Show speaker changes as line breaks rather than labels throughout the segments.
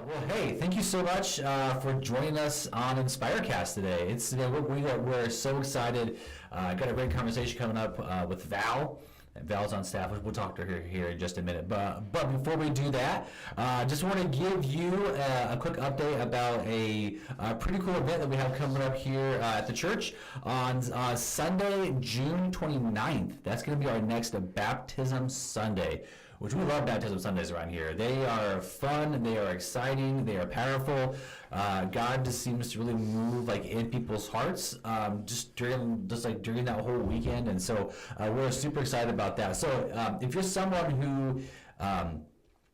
Well, hey, thank you so much for joining us on inspirecast today. We're so excited. Got a great conversation coming up with Val. Val's on staff. We'll talk to her here in just a minute. But before we do that, just want to give you a quick update about a pretty cool event that we have coming up here at the church on Sunday, June 29th. That's going to be our next Baptism Sunday, which we love Baptism Sundays around here. They are fun, they are exciting, they are powerful. God just seems to really move like in people's hearts during that whole weekend, and so we're super excited about that. So if you're someone who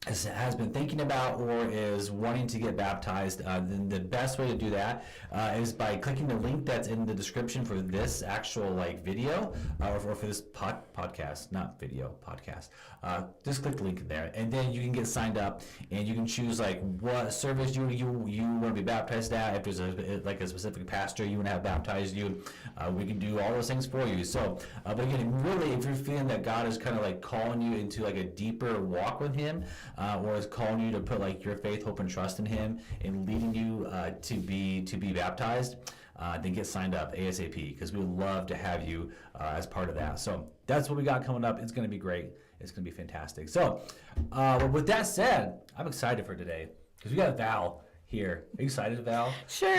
has been thinking about or is wanting to get baptized, then the best way to do that is by clicking the link that's in the description for this actual video or for this podcast, not video, podcast. Just click the link in there, and then you can get signed up, and you can choose what service you want to be baptized at. If there's a specific pastor you want to have baptized you, we can do all those things for you. So, but again, really, if you're feeling that God is kind of calling you into a deeper walk with Him, or is calling you to put your faith, hope, and trust in Him, and leading you to be baptized, then get signed up ASAP, because we would love to have you as part of that. So that's what we got coming up. It's going to be great. It's going to be fantastic. So with that said, I'm excited for today because we got Val here. Are you excited, Val?
Sure.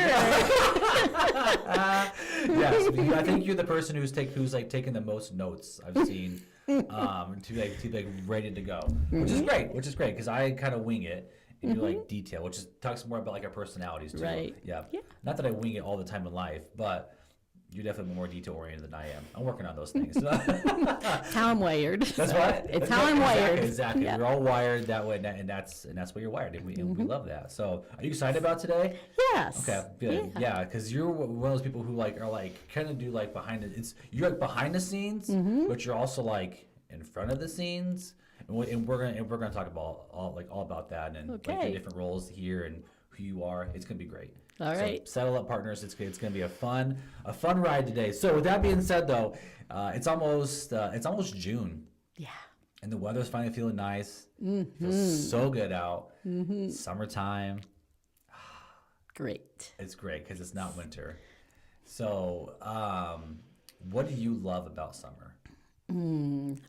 Yes, I think you're the person who's taking the most notes I've seen. To be ready to go, which is great because I kind of wing it and you detail, which talks more about our personalities too.
Right.
Yeah. Not that I wing it all the time in life, but you're definitely more detail oriented than I am. I'm working on those things.
It's how I'm wired.
That's what.
It's how I'm wired.
Exactly.
Yeah.
We're all wired that way, and that's where you're wired, and we love that. So, are you excited about today?
Yes.
Okay. Good. Yeah, because you're one of those people who are kind of do behind it. You're behind the scenes, but you're also in front of the scenes, and we're gonna talk about all about that and the different roles here and who you are. It's gonna be great.
All right.
So settle up, partners. It's gonna be a fun ride today. So with that being said, though, it's almost June.
Yeah.
And the weather's finally feeling nice. It feels so good out. Summertime.
Great.
It's great because it's not winter. So, what do you love about summer?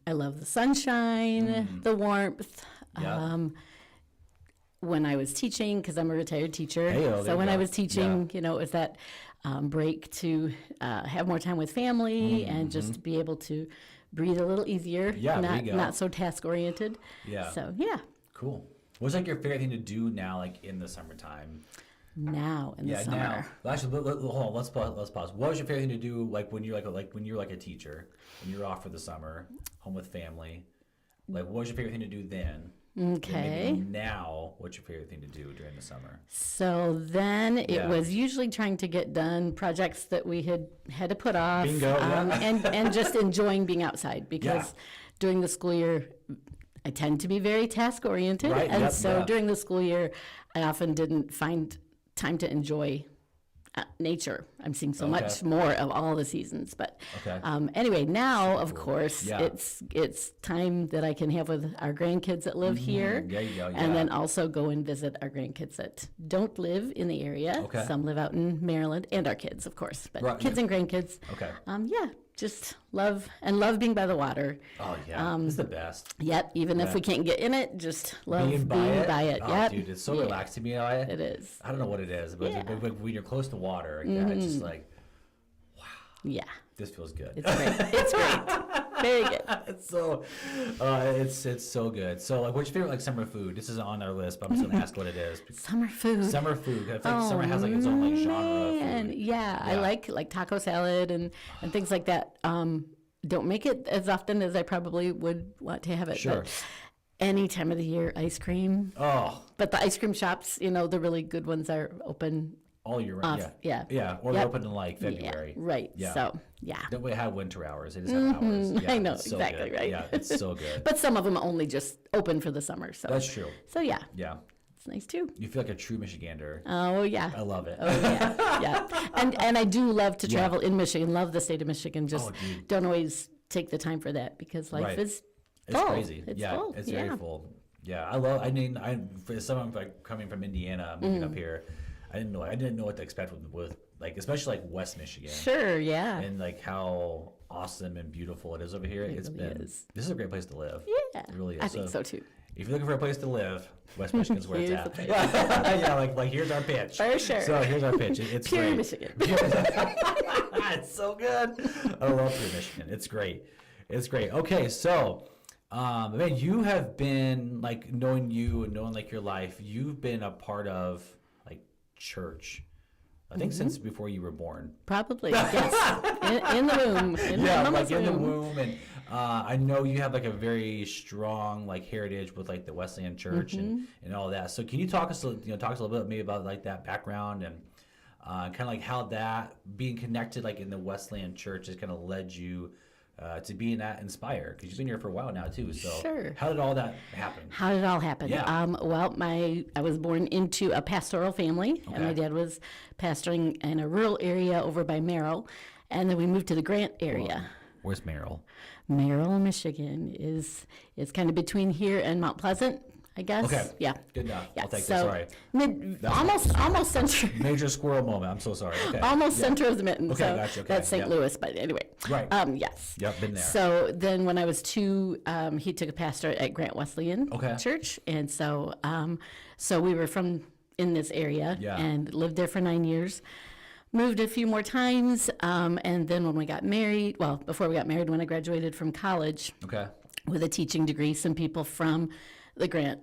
I love the sunshine, the warmth.
Yeah.
When I was teaching, because I'm a retired teacher,
Hey-o,
so when I was
yeah.
teaching, it was that break to have more time with family and just be able to breathe a little easier,
Yeah, there you go.
not so task oriented.
Yeah.
So yeah.
Cool. What's your favorite thing to do now, in the summertime?
Now in the summer.
Now. Well, actually, hold on. Let's pause. What was your favorite thing to do, when you're when you're a teacher, when you're off for the summer, home with family? What was your favorite thing to do then?
Okay.
And maybe now, what's your favorite thing to do during the summer?
So then it
Yeah.
was usually trying to get done projects that we had to put off,
Bingo, yeah.
and just enjoying being outside because during the school year I tend to be very task oriented,
Right,
and
yep,
so
yeah.
during the school year I often didn't find time to enjoy nature. I'm seeing so much more of all the seasons, but anyway, now of course
Yeah.
it's time that I can have with our grandkids that live here,
There you go, yeah.
and then also go and visit our grandkids that don't live in the area.
Okay.
Some live out in Maryland, and our kids, of course, but
Right,
kids and grandkids.
Okay.
Just love being by the water.
Oh, yeah. It's the best.
Yep, even if
Yeah.
we can't get in it, just love being by it.
Oh,
Yep.
dude, it's so
Yeah.
relaxing to me.
It is.
I don't know what it is, but
Yeah.
when you're close to water, it's just
Yeah,
this feels good.
it's great. It's great. Very good.
It's so, it's so good. So, what's your favorite summer food? This is on our list, but I'm just gonna ask what it is.
Summer food.
Summer food. I feel like summer has its own genre of
Man,
food.
yeah, I like taco salad and things like that. Don't make it as often as I probably would want to have it.
Sure.
But any time of the year, ice cream.
Oh,
But the ice cream shops, the really good ones are open.
all year round.
Yeah.
Yeah. Or
Yep.
they're open in February.
Yeah, right.
Yeah.
So, yeah.
Don't we have winter hours? They just have hours. Yeah,
I know,
it's so
exactly
good.
right.
Yeah, it's so good.
But some of them only just open for the summer. So
That's true.
So, yeah,
Yeah.
it's nice too.
You feel like a true Michigander.
Oh, yeah.
I love it.
Oh, yeah. Yeah. And I do love to travel in Michigan. Love the state of Michigan. Just
dude.
don't always take the time for that because life
Right.
is
It's
full.
crazy.
It's
yeah,
full.
it's
yeah.
very full. Yeah, I mean, for someone like coming from Indiana, moving up here, I didn't know what to expect with like, especially like West Michigan.
Sure, yeah.
And like how awesome and beautiful it is over here. This is a great place to live.
Yeah.
It really is.
I think so too.
If you're looking for a place to live, West Michigan's where it's
Here's
at.
the place.
Yeah, like here's our pitch.
For sure.
So here's our pitch. It's
Pure
great.
Michigan.
It's so good. I love Pure Michigan. It's great. It's great. Okay, so man, you have been like knowing you and knowing like your life. You've been a part of like church. I think since before you were born.
Probably, yes. In the womb. In
the womb. And I know you have like a very strong like heritage with like the Wesleyan Church and all that. So can you talk us a little bit maybe about like that background and kind of like how that being connected like in the Wesleyan Church has kind of led you to being at Inspire, because you've been here for a while now too. So
sure.
How did all that happen?
How did it all happen?
Yeah.
Well, I was born into a pastoral family, and my dad was pastoring in a rural area over by Merrill, and then we moved to the Grant area.
Where's Merrill?
Merrill, Michigan is kind of between here and Mount Pleasant, I guess.
Okay.
Yeah.
Good enough.
Yeah.
I'll take
so
that. Sorry.
almost center.
Major squirrel moment. I'm so sorry. Okay.
Almost center of the mitten.
Okay,
So
gotcha. Okay.
that's St. Louis, but anyway.
Right.
Yes.
Yep, been there.
So then when I was 2, he took a pastorate at Grant Wesleyan
Okay.
Church. And so so we were from in this area and lived there for 9 years. Moved a few more times. And then when we got married, before we got married, when I graduated from college with a teaching degree, some people from the Grant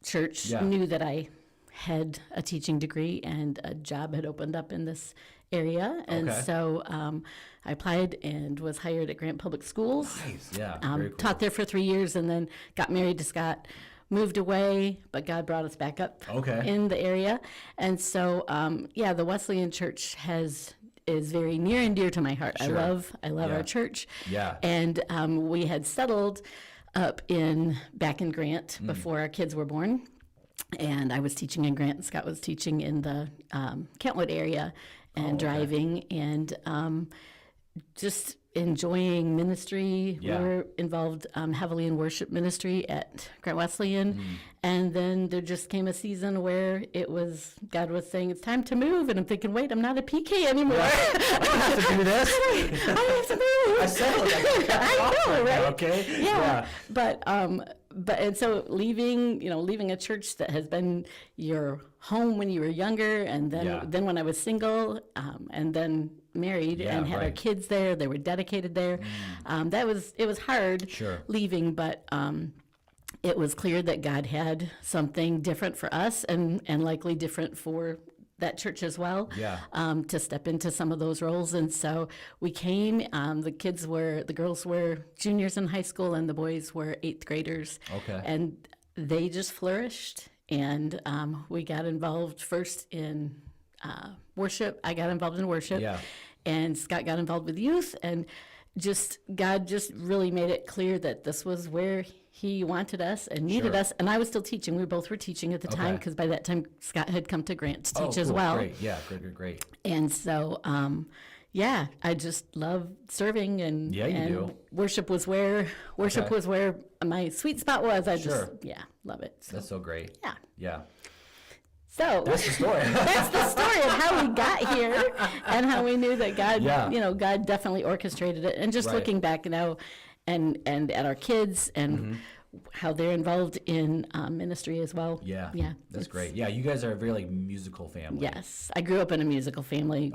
Church knew that I had a teaching degree and a job had opened up in this area. And so I applied and was hired at Grant Public Schools.
Nice. Yeah. Very cool.
Taught there for 3 years and then got married to Scott, moved away, but God brought us back up in the area. And so, the Wesleyan Church is very near and dear to my heart.
Sure.
I love our church.
Yeah.
And we had settled up back in Grant before our kids were born. And I was teaching in Grant, and Scott was teaching in the Kentwood area and driving and just enjoying ministry.
Yeah.
We were involved heavily in worship ministry at Grant Wesleyan. And then there just came a season where God was saying, it's time to move. And I'm thinking, wait, I'm not a PK anymore.
I don't have to do this.
I don't have to move.
I settled.
I know, right?
Okay.
Yeah. But and so leaving a church that has been your home when you were younger, and then when I was single, and then married and had our kids there, they were dedicated there. It was hard leaving, but it was clear that God had something different for us and likely different for that church as well, to step into some of those roles. And so we came, the girls were juniors in high school and the boys were 8th graders. And they just flourished. And we got involved first in worship. I got involved in worship. And Scott got involved with youth. And God just really made it clear that this was where he wanted us and needed us. And I was still teaching. We both were teaching at the time, because by that time Scott had come to Grant to teach as well.
Great. Yeah, great.
And so, I just love serving and
do.
Worship was where my sweet spot was. I love it. So.
That's so great. Yeah.
So
that's the story.
That's the story of how we got here and how we knew that God, God definitely orchestrated it. And just looking back now and at our kids and how they're involved in ministry as well. Yeah.
That's great. Yeah, you guys are a very musical family.
Yes. I grew up in a musical family.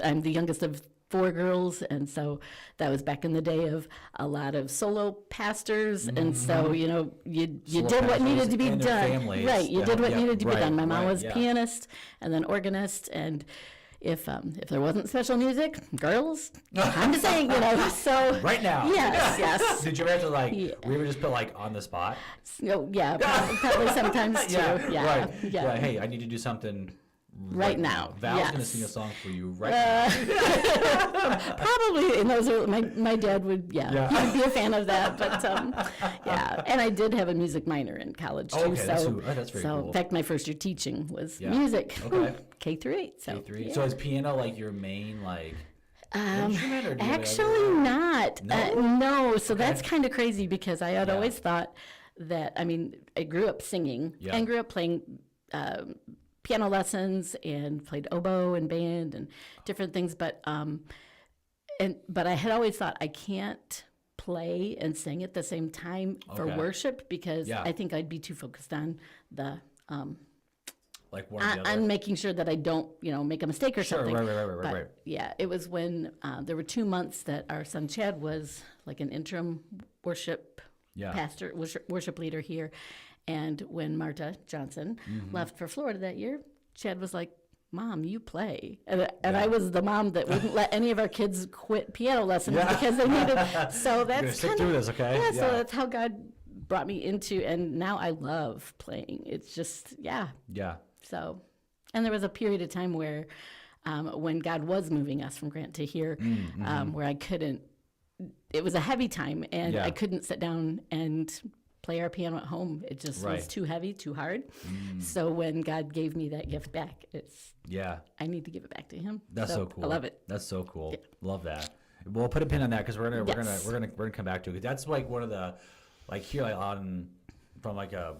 I'm the youngest of 4 girls, and so that was back in the day of a lot of solo pastors, and so you did what needed to be done. Right, you did what needed to be done. My mom was pianist and then organist, and if there wasn't special music, girls, I'm just saying, so
right now.
Yes.
Did you ever have to we were just put on the spot?
No, probably sometimes too. Yeah.
Hey, I need to do something.
Right now.
Val's going to sing a song for you now.
Probably in those early, my dad would, he would be a fan of that. But, And I did have a music minor in college, too.
That's very cool.
In fact, my first year teaching was music. K through 8. So,
K-8. Yeah. So is piano your main, instrument? Or
actually not. No. So that's kind of crazy because I had always thought that, I mean, I grew up singing
Yeah.
and grew up playing piano lessons and played oboe and band and different things. But I had always thought I can't play and sing at the same time for
Okay.
worship because
Yeah.
I think I'd be too focused on the
Like one or the other.
on making sure that I don't, make a mistake or
Sure,
something.
right.
But yeah, it was when there were 2 months that our son Chad was like an interim worship
Yeah.
pastor, worship leader here. And when Marta Johnson left for Florida that year, Chad was like, Mom, you play. And I was the mom that wouldn't let any of our kids quit piano lessons because they needed. So that's
stick through this, okay?
Yeah, so that's how God brought me into, and now I love playing. It's just, yeah.
Yeah.
So, and there was a period of time where when God was moving us from Grant to here, where I couldn't, it was a heavy time, and I couldn't sit down and play our piano at home. It just was too heavy, too hard. So when God gave me that gift back, I need to give it back to Him.
That's so cool.
I love it.
That's so cool.
Yeah.
Love that. We'll put a pin on that because we're
Yes.
gonna come back to it. That's like one of the here on from like a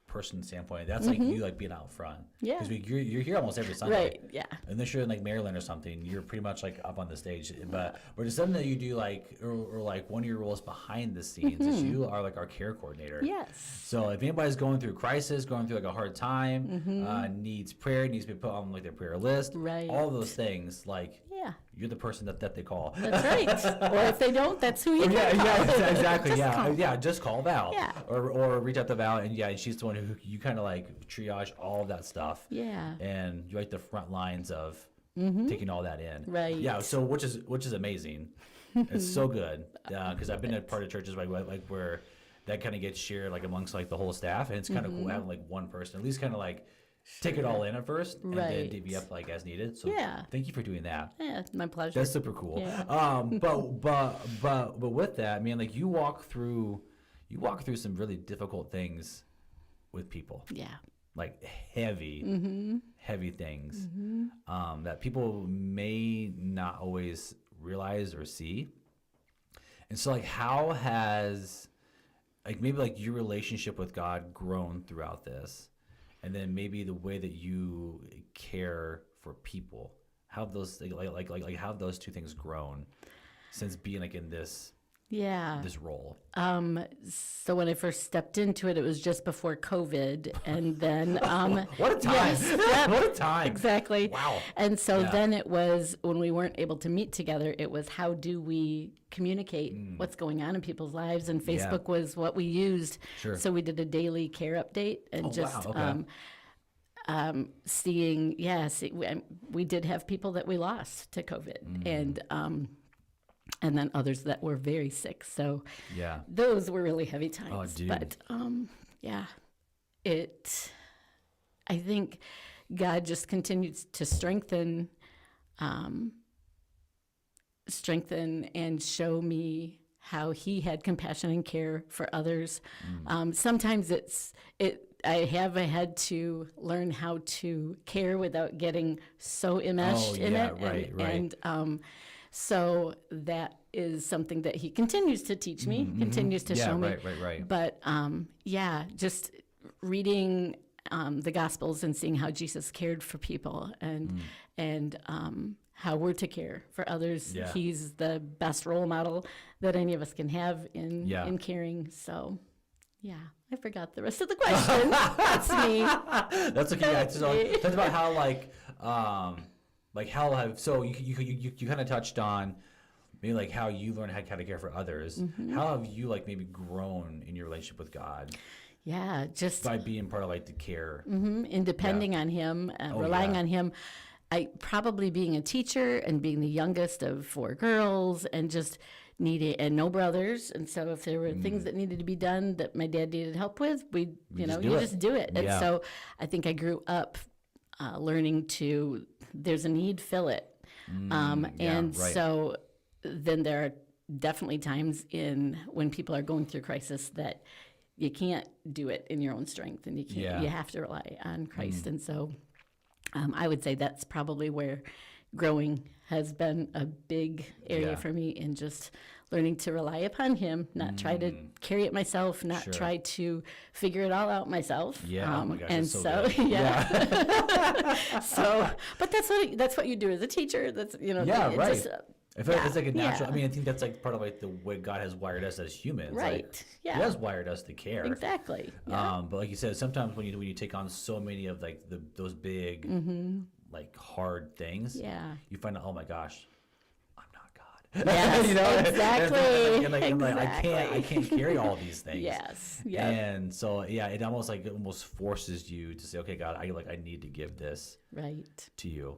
person standpoint. That's like you like being out front.
Yeah.
Because you're here almost every Sunday.
Right, yeah.
Unless you're in like Maryland or something, you're pretty much like up on the stage. But there's something that you do like, or like one of your roles behind the scenes is you are like our care coordinator.
Yes.
So if anybody's going through crisis, going through like a hard time, needs prayer, needs to be put on like their prayer list,
Right.
all those things, like
Yeah.
you're the person that they call.
That's right. Or if they don't, that's who you can call.
Exactly.
Just call.
Just call Val.
Yeah.
Or reach out to Val, and she's the one who you kind of like triage all of that stuff.
Yeah.
And you're like the front lines of taking all that in.
Right.
Yeah. So which is amazing. It's so good because I've been a part of churches like where that kind of gets shared like amongst like the whole staff, and it's kind of cool having like one person at least kind of like take it all in at first and then
Right.
divvy up like as needed. So
Yeah.
thank you for doing that.
Yeah, my pleasure.
That's super cool.
Yeah.
But with that, I mean, like you walk through some really difficult things with people,
Yeah.
like heavy things that people may not always realize or see. And so, like, how has like maybe like your relationship with God grown throughout this, and then maybe the way that you care for people? How have those like how have those two things grown since being like in this role?
So when I first stepped into it, it was just before COVID, and then
What a time!
yes, yep,
What a time!
exactly.
Wow.
And so
Yeah.
then it was when we weren't able to meet together. It was how do we communicate what's going on in people's lives, and Facebook was what we used.
Sure.
So we did a daily care update and just.
wow, okay.
Seeing, we did have people that we lost to COVID, and then others that were very sick. So
Yeah.
those were really heavy times.
Oh, dude.
But I think God just continues to strengthen and show me how He had compassion and care for others. Sometimes I have had to learn how to care without getting so enmeshed in it.
Right.
And so that is something that He continues to teach me, continues to show me.
Right.
But just reading the Gospels and seeing how Jesus cared for people and how we're to care for others.
Yeah.
He's the best role model that any of us can have in caring. So, yeah, I forgot the rest of the question. That's me.
That's okay. Yeah, so that's about how you kind of touched on maybe like how you learned how to care for others. How have you like maybe grown in your relationship with God?
Yeah, just
By being part of like the care.
and depending on Him, relying on Him. I probably being a teacher and being the youngest of 4 girls and just and no brothers. And so if there were things that needed to be done that my dad needed help with, you just do it. And so I think I grew up learning to, there's a need, fill it. So then there are definitely times when people are going through crisis that you can't do it in your own strength, and you have to rely on Christ. And so I would say that's probably where growing has been a big area for me, in just learning to rely upon him, not try to carry it myself, not
Sure.
try to figure it all out myself.
Yeah. Oh my gosh,
and
that's
so
good.
so, but that's what you do as a teacher. That's
Yeah,
it's
right.
just,
I feel like it's like a natural.
yeah.
I mean, I think that's like part of like the way God has wired us as humans.
Right.
Like,
Yeah.
He has wired us to care.
Exactly. Yeah.
But like you said, sometimes when you take on so many of like those big like hard things,
Yeah.
you find out, oh my gosh, I'm not God.
Yes, exactly.
And like,
Exactly.
I can't carry all these things.
Yes. Yeah.
And so yeah, it almost forces you to say, okay, God, I need to give this
Right.
to you,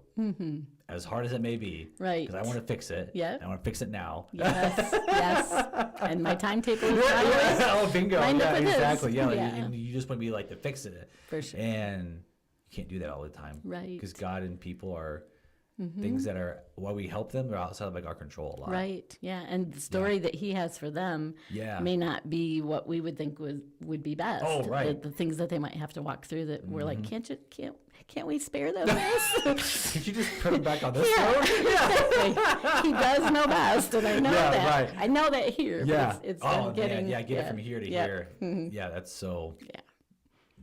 as hard as it may be,
Right.
Because I want to fix it.
Yeah.
I want to fix it now.
Yes. Yes. And my timetable is not always
Oh, bingo.
lined
Yeah,
up with his.
exactly. Yeah,
Yeah.
and you just want to be like to fix it.
For sure.
And you can't do that all the time.
Right.
Because God and people are things that are, while we help them, they're outside of like our control a lot.
Right. Yeah. And the story that he has for them
Yeah.
may not be what we would think would be best.
Oh, right.
The things that they might have to walk through that we're like, can't we spare them this?
Could you just put them back on this
Yeah.
road?
Exactly. He does know best, and I know
Yeah,
that.
right.
I know that here. but
Yeah.
It's
oh,
them getting.
man. Yeah, get it from here to
Yep.
here. Yeah, that's so.
Yeah.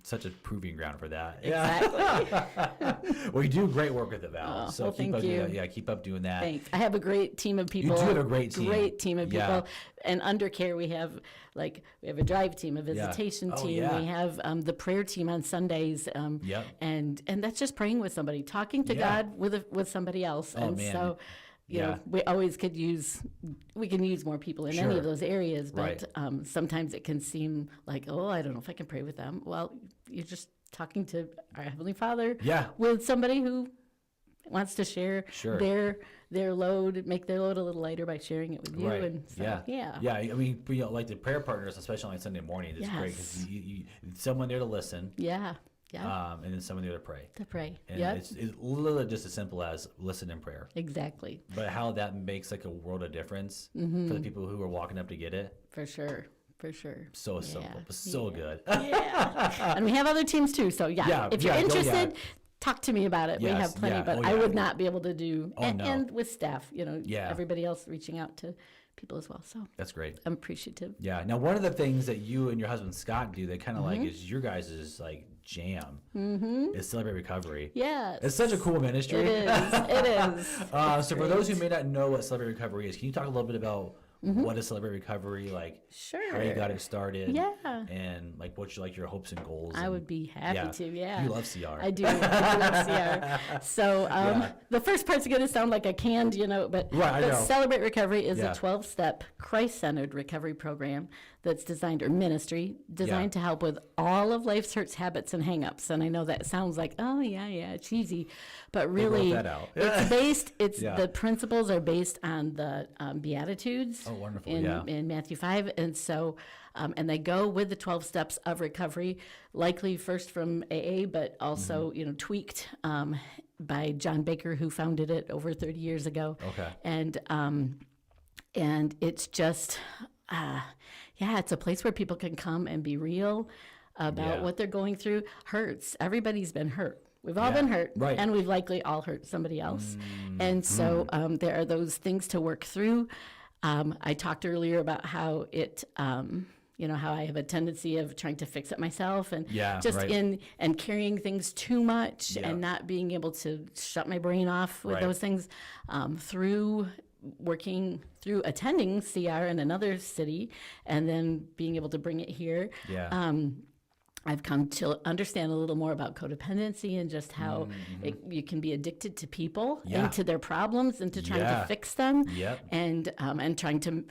Such a proving ground for that.
Exactly.
Well, you do great work with it, Val.
Oh,
so
well,
keep
thank
up,
you.
keep up doing that.
Thanks. I have a great team of people.
do have a great team.
Great team of people.
Yeah.
And under care, we have a drive team, a visitation
Oh,
team.
yeah.
We have the prayer team on Sundays.
Yep.
And that's just praying with somebody, talking to
Yeah.
God with somebody else.
Oh,
and
man.
so, you know, we always can use more people in any
Sure.
of those areas. But
Right.
sometimes it can seem like, oh, I don't know if I can pray with them. Well, you're just talking to our Heavenly Father
Yeah.
with somebody who wants to share
Sure.
their load, make their load a little lighter by sharing it with you.
Right.
And so, yeah.
Yeah. I mean, like the prayer partners, especially on Sunday morning, it's great because you someone there to listen.
Yeah. Yeah.
And then someone there to pray.
To pray.
And
Yep.
it's literally just as simple as listen and prayer.
Exactly.
But how that makes like a world of difference for the people who are walking up to get it.
For sure. For sure.
So simple, but so good.
Yeah. And we have other teams too. So if you're interested, talk to me about it. We
Yes,
have plenty,
yeah.
but
Oh,
I
yeah.
would not be able to do,
Oh,
and,
no.
and with staff,
Yeah.
everybody else reaching out to people as well. So
That's great.
I'm appreciative.
Yeah. Now, one of the things that you and your husband Scott do that kind of like is your guys' like jam is Celebrate Recovery.
Yes.
It's such a cool ministry.
It is. It is.
So for those who may not know what Celebrate Recovery is, can you talk a little bit about what is Celebrate Recovery, like
Sure.
how you got it started,
Yeah.
and like what's like your hopes and goals?
I
and-
would be happy to. Yeah.
You love CR.
I do. I do love CR. So the first part's going to sound like a canned, but,
Right, I
but
know.
Celebrate Recovery is
Yeah.
a 12-step Christ-centered recovery program that's designed, or ministry, designed to help with all of life's hurts, habits, and hang-ups. And I know that sounds like, oh, yeah, cheesy. But really,
that out.
the principles are based on the Beatitudes.
Oh, wonderful,
in Matthew 5. And so, and they go with the 12 steps of recovery, likely first from AA, but also, tweaked by John Baker, who founded it over 30 years ago.
Okay.
And it's just, it's a place where people can come and be real about what they're going through. Hurts. Everybody's been hurt. We've all been hurt,
right.
and we've likely all hurt somebody else. And so there are those things to work through. I talked earlier about how it, how I have a tendency of trying to fix it myself, and and carrying things too much, and not being able to shut my brain off with those things through attending CR in another city, and then being able to bring it here. I've come to understand a little more about codependency and just how you can be addicted to people and to their problems and to trying to fix them. And trying to,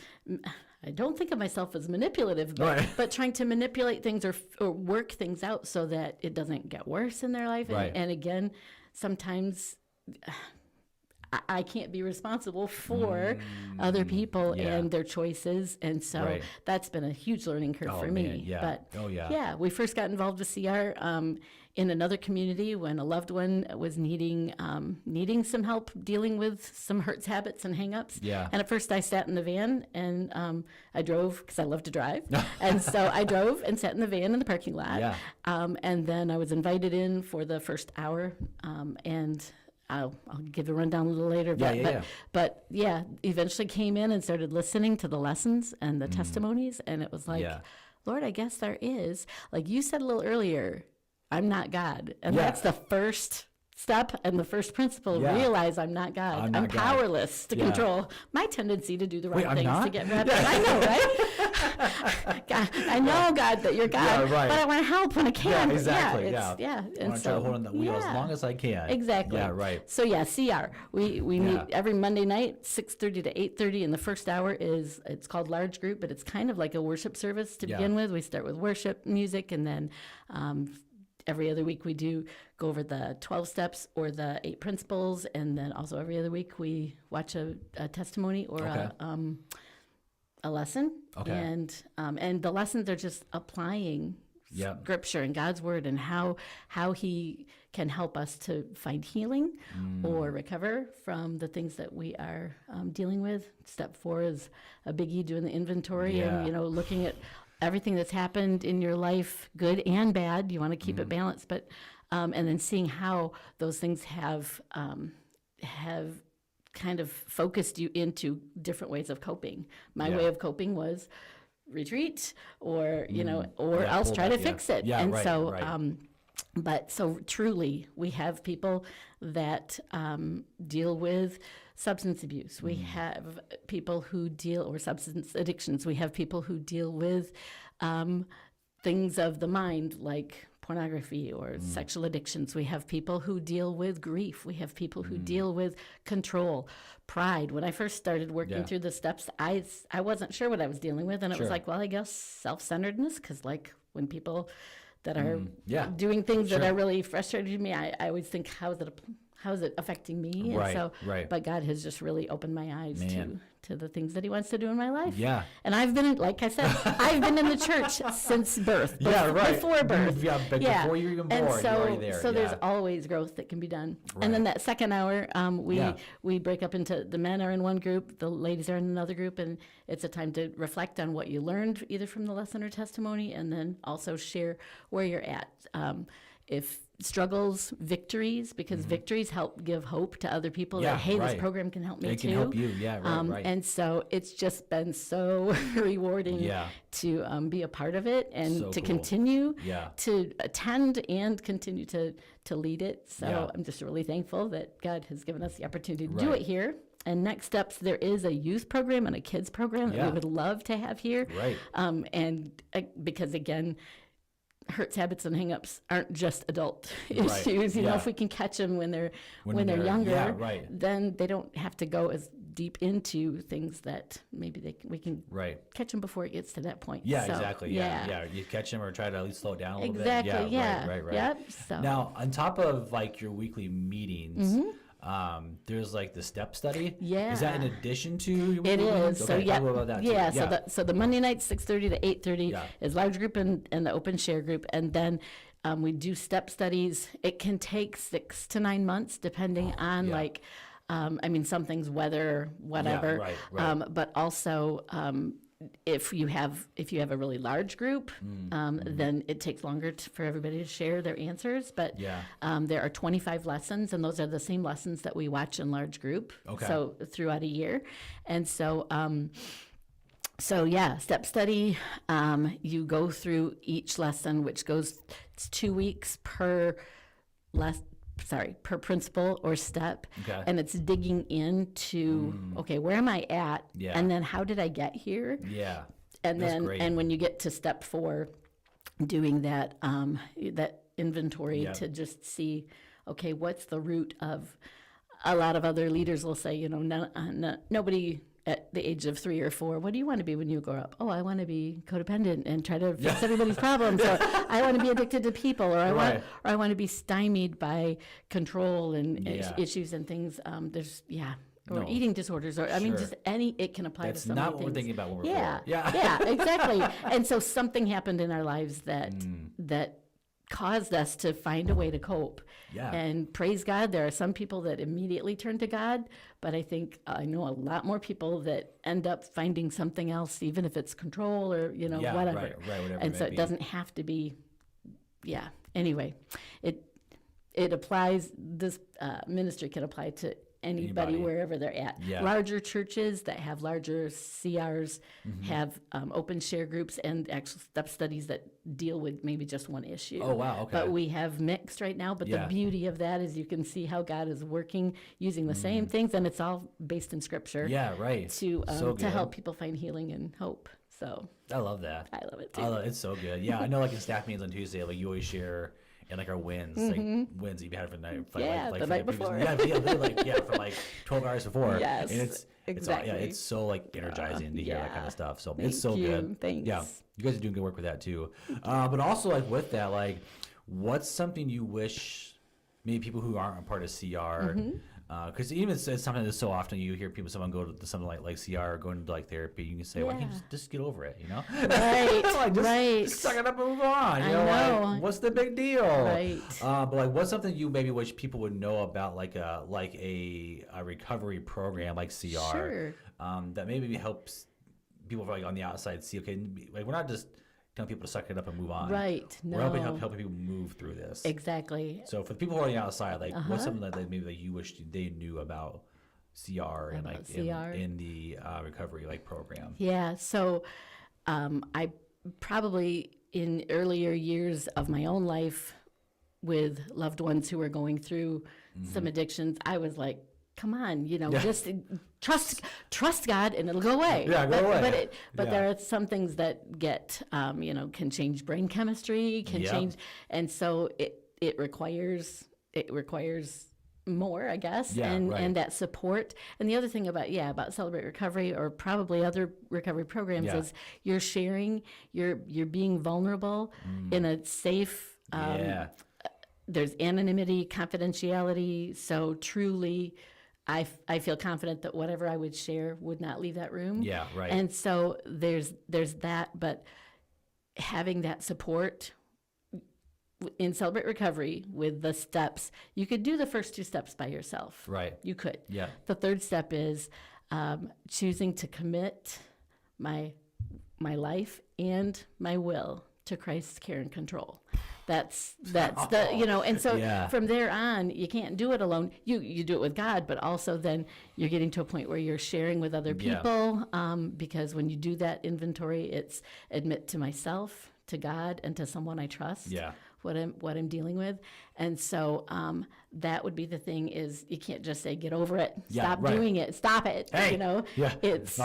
I don't think of myself as manipulative, but trying to manipulate things or work things out so that it doesn't get worse in their life. And again, sometimes I can't be responsible for other people and their choices. And so that's been a huge learning curve for me. But we first got involved with CR in another community when a loved one was needing some help dealing with some hurts, habits, and hang-ups. And at first I sat in the van and I drove because I love to drive. And so I drove and sat in the van in the parking lot. And then I was invited in for the first hour and I'll give a rundown a little later. But eventually came in and started listening to the lessons and the testimonies, and it was like, Lord, I guess there is, like you said a little earlier, I'm not God, and that's the first step and the first principle. Realize I'm not God. I'm powerless to control my tendency to do the right things to get wrapped up. I know, right? God, I know, God, that you're God, but I want to help when I can.
Yeah, exactly.
And
I want to try to hold on the wheel as long as I can.
Exactly.
Yeah, right.
So CR. We meet every Monday night, 6:30 to 8:30, and the first hour it's called large group, but it's kind of like a worship service to begin with. We start with worship music, and then every other week we go over the 12 steps or the 8 principles, and then also every other week we watch a testimony or a lesson. And the lessons are just applying scripture and God's word and how he can help us to find healing or recover from the things that we are dealing with. Step 4 is a biggie, doing the inventory and looking at everything that's happened in your life, good and bad. You want to keep it balanced, but and then seeing how those things have kind of focused you into different ways of coping. My way of coping was retreat, or or else try to fix it. But so truly, we have people that deal with substance abuse. We have people who deal, or substance addictions. We have people who deal with things of the mind, like pornography or sexual addictions. We have people who deal with grief. We have people who deal with control, pride. When I first started working through the steps, I wasn't sure what I was dealing with, and it was like, well, I guess self-centeredness, because like when people that are doing things that are really frustrating me, I always think, how is it affecting me? But God has just really opened my eyes to the things that he wants to do in my life. Yeah. And I've been, like I said, I've been in the church since birth. Before birth.
Before you were even born,
and so,
you're already there.
So there's always growth that can be done. And then that second hour, we break up into, the men are in one group, the ladies are in another group, and it's a time to reflect on what you learned either from the lesson or testimony, and then also share where you're at. If struggles, victories, because victories help give hope to other people that, hey, this program can help me too.
It can help you,
And so it's just been so rewarding to be a part of it and to continue to attend and continue to lead it. So I'm just really thankful that God has given us the opportunity to do it here. And next steps, there is a youth program and a kids program that we would love to have here. Because again, hurts, habits, and hang-ups aren't just adult issues. You know, if we can catch them when they're younger, then they don't have to go as deep into things that maybe we can catch them before it gets to that point.
You catch them or try to at least slow it down a little bit.
Yep. So.
Now, on top of like your weekly meetings, there's like the step study. Is that in addition to your weekly meetings?
Okay,
talk about that too.
So the Monday night 6:30 to 8:30 is large group and the open share group, and then we do step studies. It can take 6 to 9 months depending on some things, weather, whatever. But also if you have a really large group, then it takes longer for everybody to share their answers. But there are 25 lessons, and those are the same lessons that we watch in large group. So throughout a year, and so step study. You go through each lesson, which it's 2 weeks per principle or step, and it's digging into where am I at, and then how did I get here, and then great. And when you get to step 4, doing that inventory to just see what's the root of. A lot of other leaders will say, nobody at the age of 3 or 4, what do you want to be when you grow up? Oh, I want to be codependent and try to fix everybody's problems. Or I want to be addicted to people, or I want to be stymied by control and issues and things. Or eating disorders, or just any. It can apply to so many things. That's not what
we're thinking about when we're
poor. Exactly. And so something happened in our lives that caused us to find a way to cope. And praise God, there are some people that immediately turn to God, but I know a lot more people that end up finding something else, even if it's control or whatever.
Whatever.
And so it doesn't have to be. Anyway, it applies, this ministry can apply to anybody wherever they're at.
Yeah.
Larger churches that have larger CRs have open share groups and actual step studies that deal with maybe just one issue.
Oh, wow, okay.
But we have mixed right now. But the beauty of that is you can see how God is working using the same things, and it's all based in Scripture.
Yeah, right.
To help people find healing and hope. So
I love that.
I love it too.
It's so good. Yeah, I know. Like in staff meetings on Tuesday, like you always share. And like our wins, like wins that you've had for the night,
the night before.
For like 12 hours before.
Yes,
and
exactly.
It's so like energizing to hear that kind of stuff. So
Thank
it's so
you.
good.
Thanks.
Yeah, you guys are doing good work with that too. But also like with that, like, what's something you wish maybe people who aren't a part of CR, because even it's something that so often you hear someone go to something like CR or going to like therapy, you can say, why can't you just get over it, you know?
Right,
just suck it up and move on. You know, like, what's the big deal?
Right.
But like, what's something you maybe wish people would know about, like a recovery program like CR,
Sure.
That maybe helps people like on the outside see, okay, like we're not just telling people to suck it up and move on.
Right. No.
We're helping people move through this.
Exactly.
So for the people who are on the outside, like what's something that maybe like you wish they knew about CR and like in the recovery like program?
Yeah. So I probably in earlier years of my own life with loved ones who were going through some addictions, I was like, come on, just trust God and it'll go away.
Yeah, go away.
But there are some things that get, can change brain chemistry, can change. And so it requires more, I guess, and that support. And the other thing about Celebrate Recovery or probably other recovery programs is you're sharing, you're being vulnerable in a safe, there's anonymity, confidentiality. So truly, I feel confident that whatever I would share would not leave that room.
Yeah, right.
And so there's that, but having that support in Celebrate Recovery with the steps, you could do the first 2 steps by yourself.
Right.
You could.
Yeah.
The third step is choosing to commit my life and my will to Christ's care and control. That's and so from there on, you can't do it alone. You do it with God, but also then you're getting to a point where you're sharing with other people, because when you do that inventory, it's admit to myself, to God, and to someone I trust. Yeah. What I'm dealing with. And so that would be the thing is you can't just say, get over it, stop doing it, stop it,
hey, knock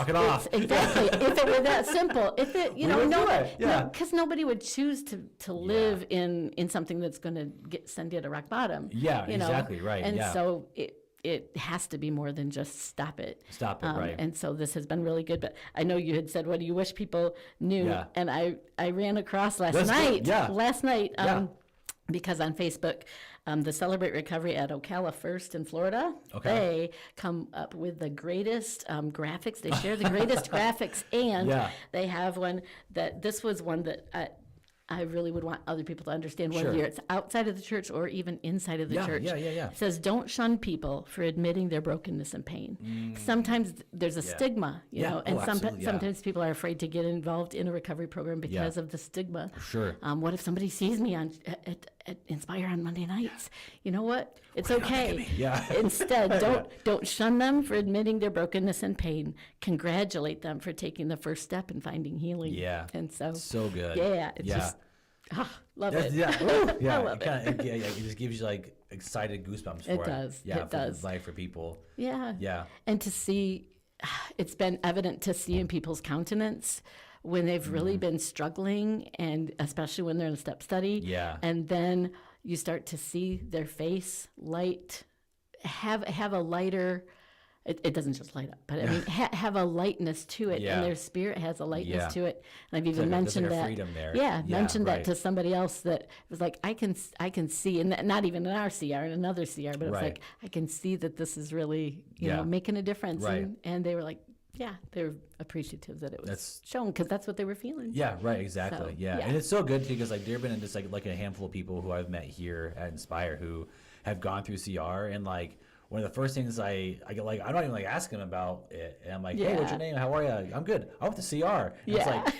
it off.
Exactly. If it were that simple, if it, because nobody would choose to live in something that's going to send you to rock bottom.
Yeah, exactly, right.
And so it has to be more than just stop it.
Stop it, right.
And so this has been really good. But I know you had said, what do you wish people knew? Yeah. And I ran across last night, because on Facebook, the Celebrate Recovery at Ocala First in Florida, they come up with the greatest graphics. They share the greatest graphics, and they have one this was one that I really would want other people to understand, whether it's outside of the church or even inside of the church. It says, don't shun people for admitting their brokenness and pain. Sometimes there's a stigma, and sometimes people are afraid to get involved in a recovery program because of the stigma.
Sure.
What if somebody sees me at Inspire on Monday nights? You know what? It's okay. Instead, don't shun them for admitting their brokenness and pain. Congratulate them for taking the first step in finding healing. Yeah. And so
good.
Yeah. It's just love it.
Yeah.
I love it.
It just gives you like excited goosebumps for it.
It does.
Yeah.
It does.
Life for people.
Yeah.
Yeah.
And to see, it's been evident to see in people's countenance when they've really been struggling, and especially when they're in a step study. Yeah. And then you start to see their face have a lighter. It doesn't just light up, but I mean, have a lightness to it, and their spirit has a lightness to it. And I've even mentioned that. Freedom there. Mentioned that to somebody else that was like, I can see, and not even in our CR, in another CR, but it was like, I can see that this is really, making a difference. Right. And they were like, they're appreciative that it was shown, because that's what they were feeling.
Yeah, right, exactly. So, and it's so good because like there have been just like a handful of people who I've met here at Inspire who have gone through CR, and like one of the first things I get, like, I don't even like ask them about it, and I'm like, hey, what's your name? How are you? I'm good. I went to CR. And it's like,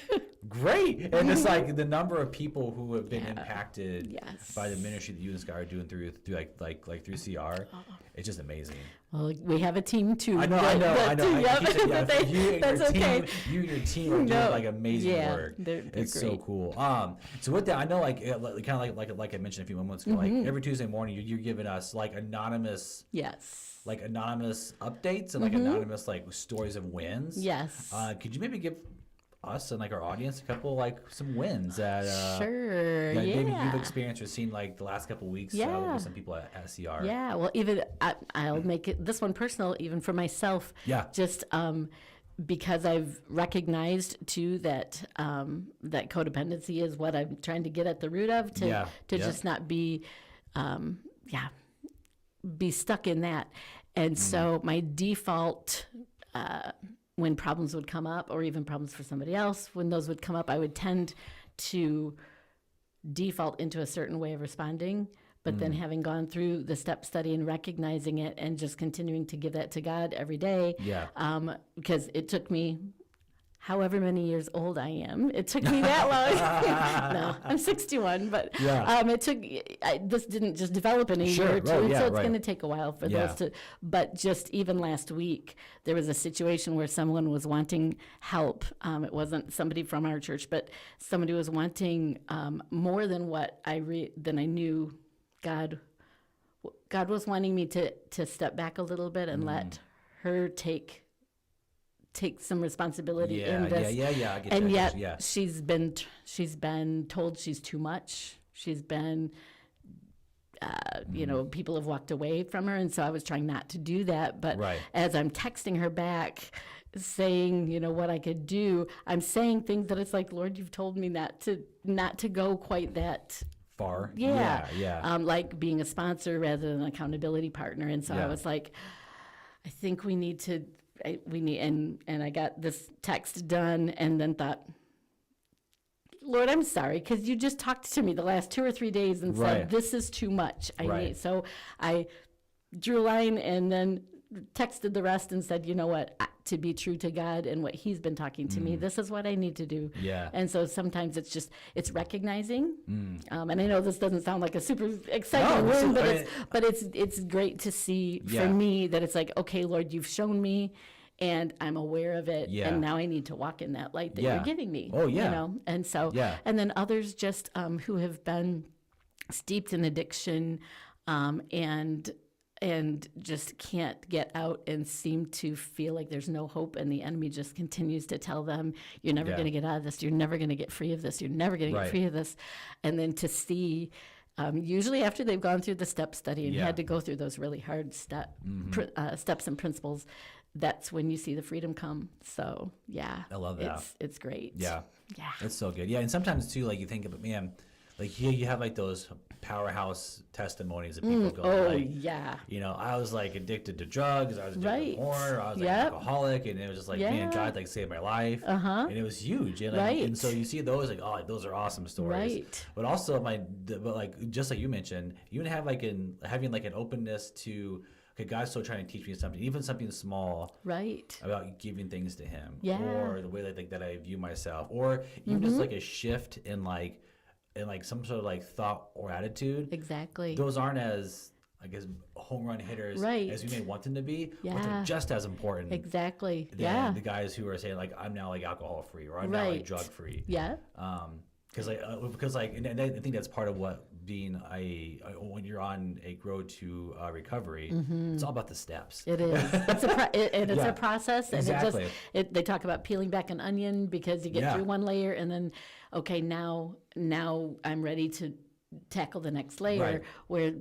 Great. And it's like the number of people who have been impacted
Yes.
by the ministry that you and Sky are doing through like through CR. It's just amazing.
Well, we have a team too.
I know.
That's okay.
You and your team are doing like amazing work.
They're
it's
great.
so cool. So with that, I know like kind of like I mentioned a few moments ago, like every Tuesday morning you're giving us like anonymous updates and like anonymous like stories of wins.
Yes.
Could you maybe give us and like our audience a couple like some wins that
Sure.
that maybe you've experienced or seen like the last couple of weeks with some people at CR?
Yeah. Well, even I'll make this one personal, even for myself.
Yeah.
Just because I've recognized too that that codependency is what I'm trying to get at the root of to just not be be stuck in that. And so my default when problems would come up, or even problems for somebody else, when those would come up, I would tend to default into a certain way of responding. But then having gone through the step study and recognizing it and just continuing to give that to God every day, because it took me however many years old I am. It took me that long. No, I'm 61, but it took, this didn't just develop in a year or two, so it's going to take a while for those to, but just even last week, there was a situation where someone was wanting help. It wasn't somebody from our church, but somebody was wanting more than what than I knew God was wanting me to step back a little bit and let her take some responsibility in this.
I get
and
that.
yet she's been told she's too much. She's been, people have walked away from her, and so I was trying not to do that. But as I'm texting her back, saying, what I could do, I'm saying things that it's like, Lord, you've told me not to go quite that
far.
Like being a sponsor rather than an accountability partner. And so I was like, I think we need to. And I got this text done and then thought, Lord, I'm sorry, because you just talked to me the last 2 or 3 days and said, this is too much. So I drew a line and then texted the rest and said, you know what, to be true to God and what he's been talking to me, this is what I need to do. And so sometimes it's recognizing. And I know this doesn't sound like a super exciting word, but it's great to see for me that it's like, okay, Lord, you've shown me and I'm aware of it. And now I need to walk in that light that you're giving me. And so, and then others just who have been steeped in addiction and just can't get out and seem to feel like there's no hope, and the enemy just continues to tell them, you're never going to get out of this, you're never going to get free of this, you're never going to get free of this. And then to see, usually after they've gone through the step study and had to go through those really hard steps and principles, that's when you see the freedom come. So I love that. It's great. It's so good. And sometimes too, like you think of, man, like you have like those powerhouse testimonies that people go I was like addicted to drugs, I was addicted to porn, I was like an alcoholic, and it was just like, man, God like saved my life, and it was huge. And, and so you see those like, oh, those are awesome stories. But also but like just like you mentioned, you even have like having like an openness to, okay, God's still trying to teach me something, even something small, about giving things to Him, or the way that I view myself, or even just like a shift in like some sort of like thought or attitude. Exactly. Those aren't as, I guess, home run hitters as we may want them to be, but they're just as important. Exactly. Than the guys who are saying like, I'm now like alcohol free, or I'm now like drug free. Because and I think that's part of what being when you're on a road to recovery, it's all about the steps. It is. It's a process. Exactly. And they talk about peeling back an onion, because you get through one layer and then, okay, now I'm ready to tackle the next layer, where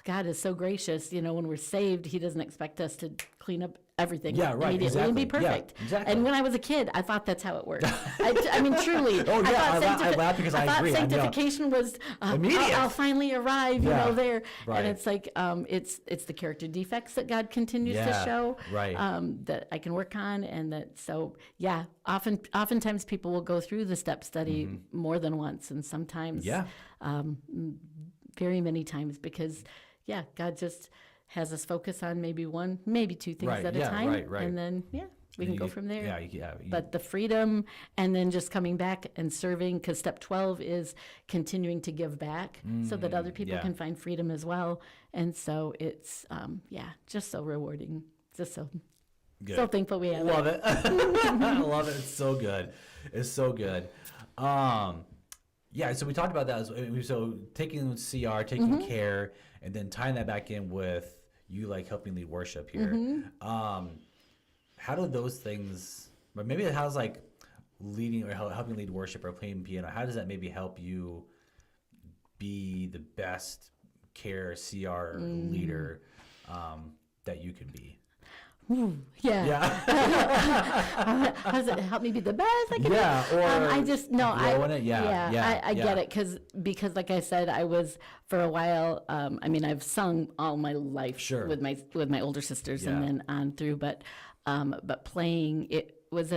God is so gracious. When we're saved, He doesn't expect us to clean up everything immediately and be perfect. And when I was a kid, I thought that's how it worked. I mean, truly. I laugh because I agree. Sanctification was immediate. I'll finally arrive, there. And it's like it's the character defects that God continues to show, that I can work on, and that oftentimes people will go through the step study more than once, and sometimes very many times, because God just has us focus on maybe one, maybe two things at a time, and then we can go from there.
Yeah.
But the freedom, and then just coming back and serving, because step 12 is continuing to give back so that other people can find freedom as well. And so it's, just so rewarding. Just so
good.
So thankful we have
Love it. I love it. It's so good. It's so good. So we talked about that. So taking CR, taking care, and then tying that back in with you like helping lead worship here. How do those things, but maybe how's like leading or helping lead worship or playing piano, how does that maybe help you be the best care CR leader that you can be?
Yeah. How does it help me be the best I can be?
Or
I just no, I
get
it because like I said, I was for a while. I've sung all my life with my older sisters and then on through, but playing it was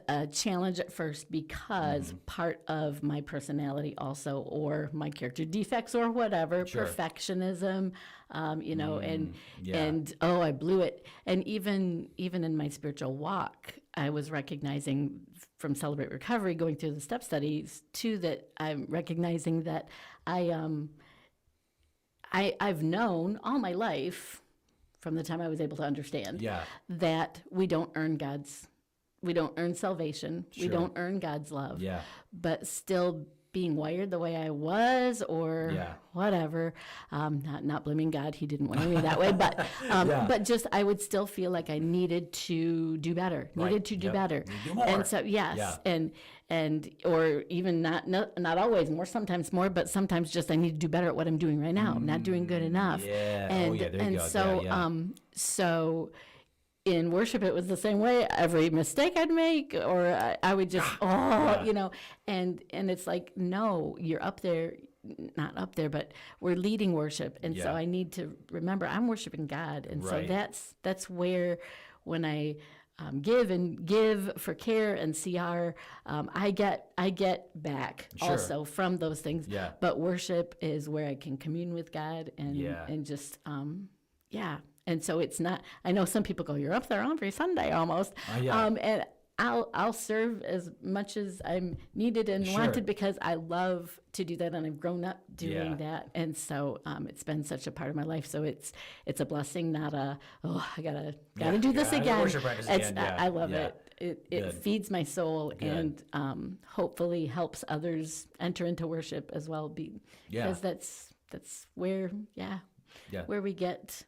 a challenge at first because part of my personality also, or my character defects or whatever, perfectionism, and I blew it. And even in my spiritual walk, I was recognizing from Celebrate Recovery, going through the step studies too, that I'm recognizing that I've known all my life from the time I was able to understand that we don't earn salvation. We don't earn God's love. But still being wired the way I was or whatever, not blaming God. He didn't wire me that way. But but just I would still feel like I needed to do better, do better.
Do more.
And so, and or even not always more, sometimes more, but sometimes just I need to do better at what I'm doing right now. I'm not doing good enough.
There you go.
So in worship, it was the same way. Every mistake I'd make, or I would just, and it's like, no, you're up there, not up there, but we're leading worship. And so I need to remember I'm worshiping God. And so that's where when I give for care and CR, I get back also from those things. But worship is where I can commune with God and just, And so it's not, I know some people go, you're up there every Sunday almost. And I'll serve as much as I'm needed and wanted because I love to do that and I've grown up doing that. And so it's been such a part of my life. So it's a blessing, not I gotta do this again. I love it. It feeds my soul and hopefully helps others enter into worship as well. Because that's where where we get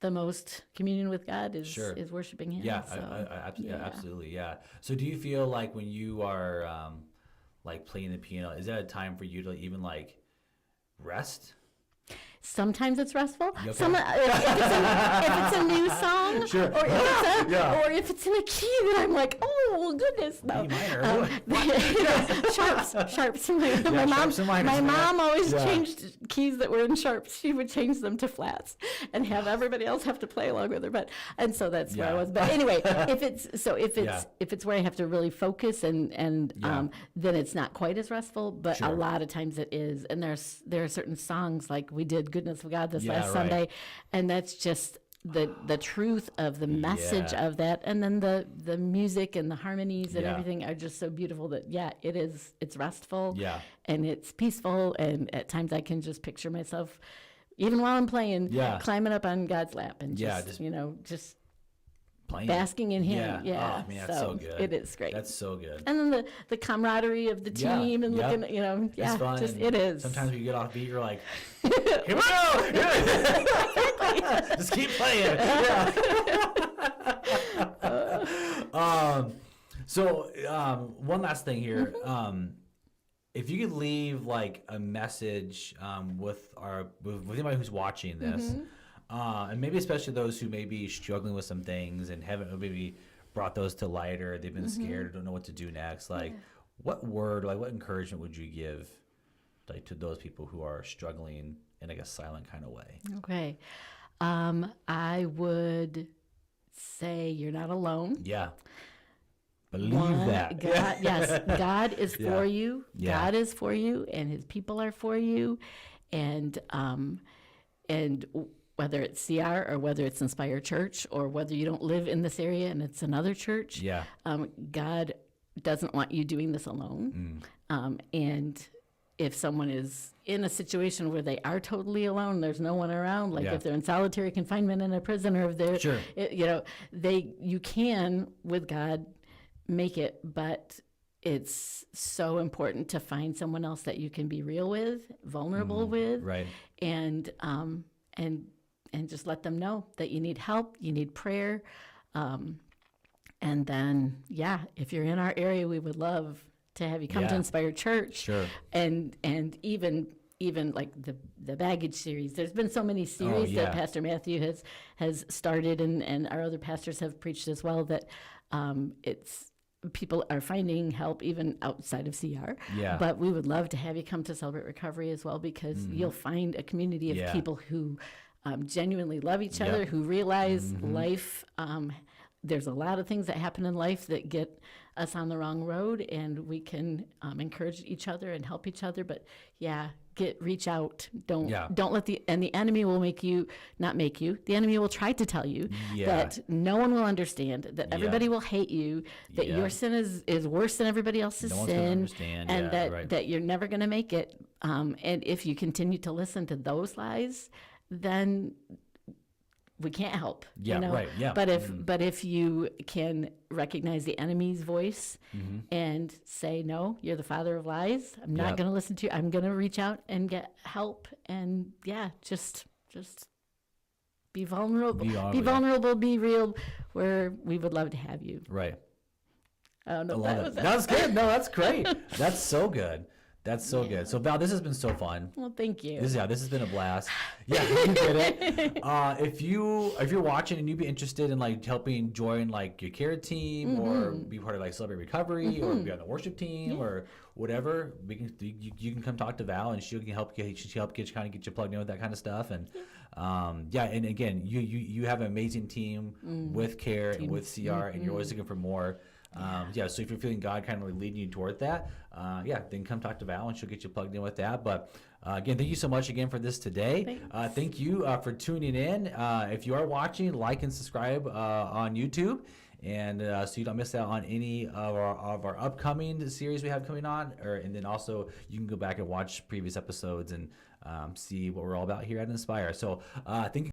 the most communion with God is worshiping Him.
Absolutely. So do you feel like when you are like playing the piano, is that a time for you to even like rest?
Sometimes it's restful. Okay. If it's a new song, or if it's in a key that I'm like, oh goodness, no. Sharps. My mom always changed keys that were in sharps. She would change them to flats and have everybody else have to play along with her. And so that's where I was. But anyway, if it's where I have to really focus and then it's not quite as restful. But a lot of times it is. And there are certain songs like we did Goodness of God this last Sunday, and that's just the truth of the message of that, and then the music and the harmonies and everything are just so beautiful that it's restful and it's peaceful, and at times I can just picture myself even while I'm playing climbing up on God's lap and just playing. Basking in Him.
Oh, man, that's so good.
It is great.
That's so good.
And then the camaraderie of the team and looking,
it's fun.
It is.
Sometimes when you get off beat, you're like, here we go. Just keep playing. One last thing here. If you could leave like a message with anybody who's watching this, and maybe especially those who may be struggling with some things and haven't maybe brought those to light, or they've been scared or don't know what to do next, like what word, like what encouragement would you give like to those people who are struggling in like a silent kind of way?
Okay. I would say you're not alone.
Yeah. Believe that.
God, yes, God is for you. Yeah. God is for you, and His people are for you, and whether it's CR or whether it's Inspire Church or whether you don't live in this area and it's another church.
Yeah.
God doesn't want you doing this alone. And if someone is in a situation where they are totally alone, there's no one around, like if they're in solitary confinement in a prison, or if they're,
Sure.
you can, with God, make it, but it's so important to find someone else that you can be real with, vulnerable with,
Right.
and just let them know that you need help, you need prayer, and then if you're in our area, we would love to have you come to Inspire Church.
Sure.
And even like the baggage series. There's been so many series that Pastor Matthew has started, and our other pastors have preached as well, that people are finding help even outside of CR.
Yeah.
But we would love to have you come to Celebrate Recovery as well, because you'll find a community of people who genuinely love each other, who realize life. There's a lot of things that happen in life that get us on the wrong road, and we can encourage each other and help each other. But reach out. Don't let the enemy will not make you. The enemy will try to tell you that no one will understand, that everybody will hate you, that your sin is worse than everybody else's sin, and that you're never going to make it. And if you continue to listen to those lies, then we can't help. But if you can recognize the enemy's voice and say, no, you're the father of lies, I'm not going to listen to you, I'm going to reach out and get help, and just be vulnerable. Be vulnerable, be real, where we would love to have you.
Right.
I don't know.
That was good. No, that's great. That's so good. That's so good. So Val, this has been so fun.
Well, thank you.
This has been a blast. Yeah, you did it. If you're watching and you'd be interested in like helping join like your care team or be part of like Celebrate Recovery or be on the worship team or whatever, you can come talk to Val, and she'll help get you plugged in with that kind of stuff. And and again, you have an amazing team with care and with CR, and you're always looking for more. So if you're feeling God kind of like leading you toward that, then come talk to Val, and she'll get you plugged in with that. But again, thank you so much again for this today. Thank you for tuning in. If you are watching, like and subscribe on YouTube, and so you don't miss out on any of our upcoming series we have coming on. And then also you can go back and watch previous episodes and see what we're all about here at Inspire. So thank you.